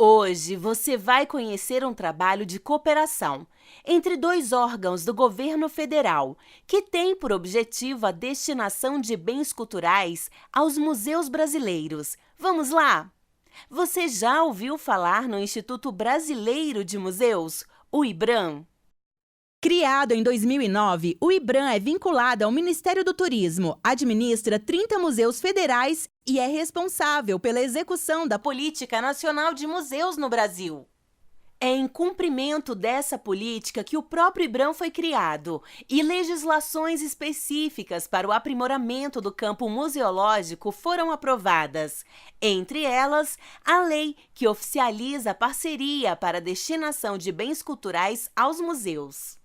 Hoje você vai conhecer um trabalho de cooperação entre dois órgãos do governo federal, que tem por objetivo a destinação de bens culturais aos museus brasileiros. Vamos lá? Você já ouviu falar no Instituto Brasileiro de Museus, o IBRAM? Criado em 2009, o IBRAM é vinculado ao Ministério do Turismo, administra 30 museus federais e é responsável pela execução da Política Nacional de Museus no Brasil. É em cumprimento dessa política que o próprio IBRAM foi criado e legislações específicas para o aprimoramento do campo museológico foram aprovadas. Entre elas, a lei que oficializa a parceria para a destinação de bens culturais aos museus.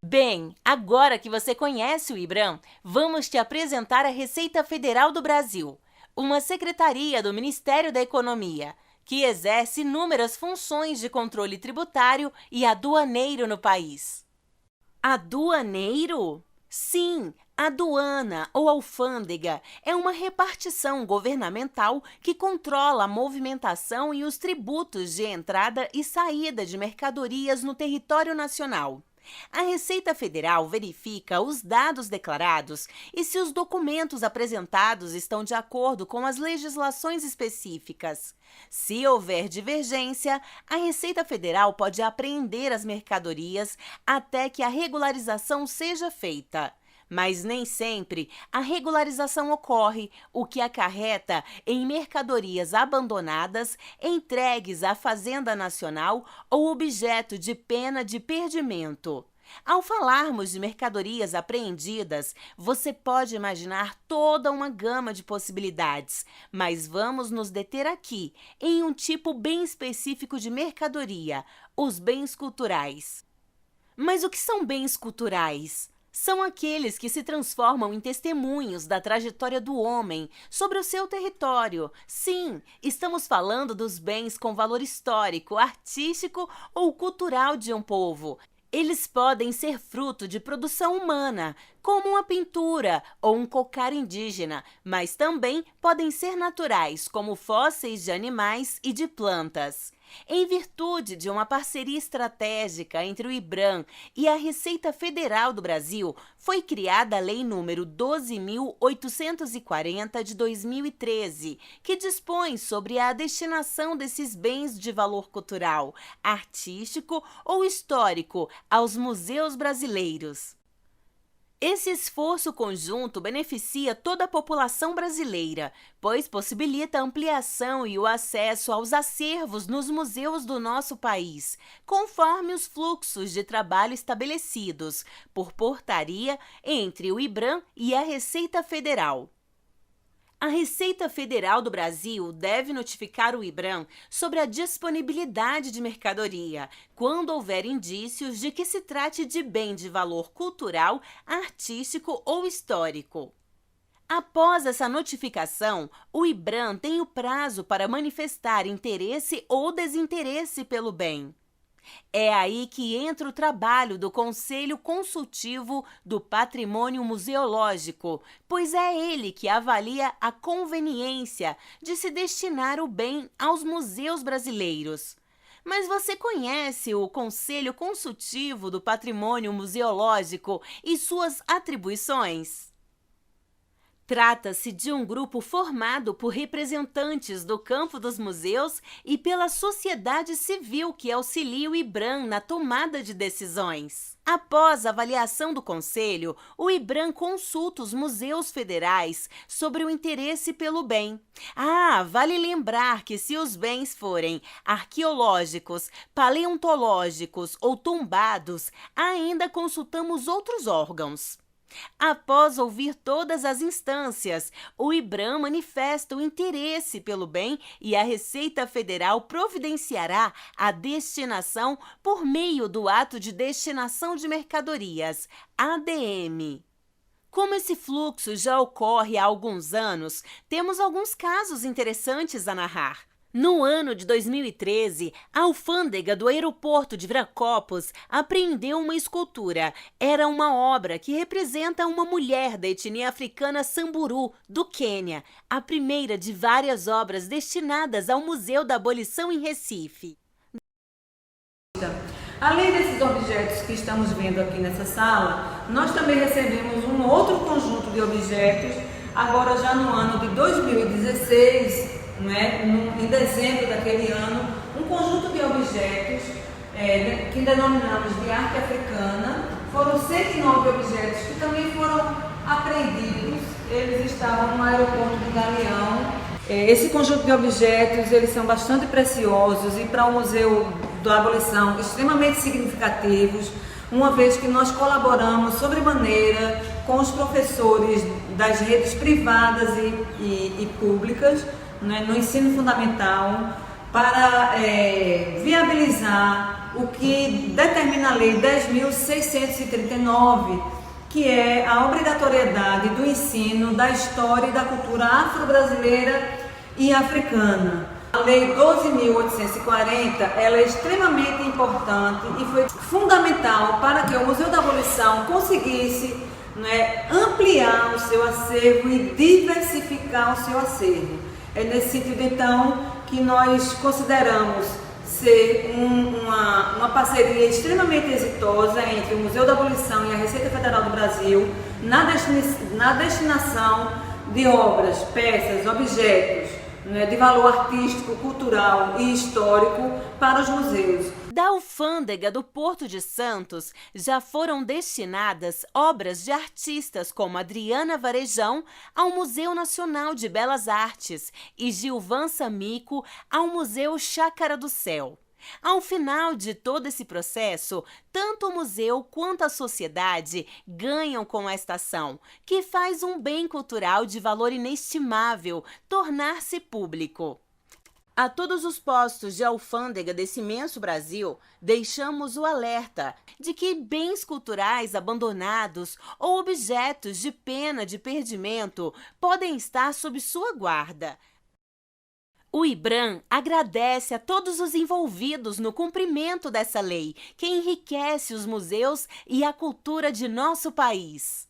Bem, agora que você conhece o IBRAM, vamos te apresentar a Receita Federal do Brasil, uma secretaria do Ministério da Economia, que exerce inúmeras funções de controle tributário e aduaneiro no país. Aduaneiro? Sim, aduana ou alfândega é uma repartição governamental que controla a movimentação e os tributos de entrada e saída de mercadorias no território nacional. A Receita Federal verifica os dados declarados e se os documentos apresentados estão de acordo com as legislações específicas. Se houver divergência, a Receita Federal pode apreender as mercadorias até que a regularização seja feita. Mas nem sempre a regularização ocorre, o que acarreta em mercadorias abandonadas, entregues à Fazenda Nacional ou objeto de pena de perdimento. Ao falarmos de mercadorias apreendidas, você pode imaginar toda uma gama de possibilidades, mas vamos nos deter aqui em um tipo bem específico de mercadoria, os bens culturais. Mas o que são bens culturais? São aqueles que se transformam em testemunhos da trajetória do homem sobre o seu território. Sim, estamos falando dos bens com valor histórico, artístico ou cultural de um povo. Eles podem ser fruto de produção humana, como uma pintura ou um cocar indígena, mas também podem ser naturais, como fósseis de animais e de plantas. Em virtude de uma parceria estratégica entre o IBRAM e a Receita Federal do Brasil, foi criada a Lei nº 12.840 de 2013, que dispõe sobre a destinação desses bens de valor cultural, artístico ou histórico aos museus brasileiros. Esse esforço conjunto beneficia toda a população brasileira, pois possibilita a ampliação e o acesso aos acervos nos museus do nosso país, conforme os fluxos de trabalho estabelecidos por portaria entre o IBRAM e a Receita Federal. A Receita Federal do Brasil deve notificar o IBRAM sobre a disponibilidade de mercadoria, quando houver indícios de que se trate de bem de valor cultural, artístico ou histórico. Após essa notificação, o IBRAM tem o prazo para manifestar interesse ou desinteresse pelo bem. É aí que entra o trabalho do Conselho Consultivo do Patrimônio Museológico, pois é ele que avalia a conveniência de se destinar o bem aos museus brasileiros. Mas você conhece o Conselho Consultivo do Patrimônio Museológico e suas atribuições? Trata-se de um grupo formado por representantes do campo dos museus e pela sociedade civil que auxilia o IBRAM na tomada de decisões. Após a avaliação do Conselho, o IBRAM consulta os museus federais sobre o interesse pelo bem. Vale lembrar que se os bens forem arqueológicos, paleontológicos ou tombados, ainda consultamos outros órgãos. Após ouvir todas as instâncias, o IBRAM manifesta o interesse pelo bem e a Receita Federal providenciará a destinação por meio do Ato de Destinação de Mercadorias, ADM. Como esse fluxo já ocorre há alguns anos, temos alguns casos interessantes a narrar. No ano de 2013, a alfândega do aeroporto de Viracopos apreendeu uma escultura. Era uma obra que representa uma mulher da etnia africana Samburu, do Quênia, a primeira de várias obras destinadas ao Museu da Abolição em Recife. Além desses objetos que estamos vendo aqui nessa sala, nós também recebemos um outro conjunto de objetos, agora já no ano de 2016, em dezembro daquele ano, um conjunto de objetos que denominamos de arte africana. Foram 109 objetos que também foram apreendidos, eles estavam no aeroporto de Galeão. Esse conjunto de objetos, eles são bastante preciosos e para o Museu da Abolição extremamente significativos, uma vez que nós colaboramos sobremaneira com os professores das redes privadas e públicas, no ensino fundamental, para viabilizar o que determina a Lei 10.639, que é a obrigatoriedade do ensino da história e da cultura afro-brasileira e africana. A Lei 12.840, ela é extremamente importante e foi fundamental para que o Museu da Abolição conseguisse ampliar o seu acervo e diversificar o seu acervo. É nesse sentido, então, que nós consideramos ser uma parceria extremamente exitosa entre o Museu da Abolição e a Receita Federal do Brasil na destinação de obras, peças, objetos de valor artístico, cultural e histórico para os museus. Da alfândega do Porto de Santos já foram destinadas obras de artistas como Adriana Varejão ao Museu Nacional de Belas Artes e Gilvan Samico ao Museu Chácara do Céu. Ao final de todo esse processo, tanto o museu quanto a sociedade ganham com esta ação, que faz um bem cultural de valor inestimável tornar-se público. A todos os postos de alfândega desse imenso Brasil, deixamos o alerta de que bens culturais abandonados ou objetos de pena de perdimento podem estar sob sua guarda. O IBRAM agradece a todos os envolvidos no cumprimento dessa lei, que enriquece os museus e a cultura de nosso país.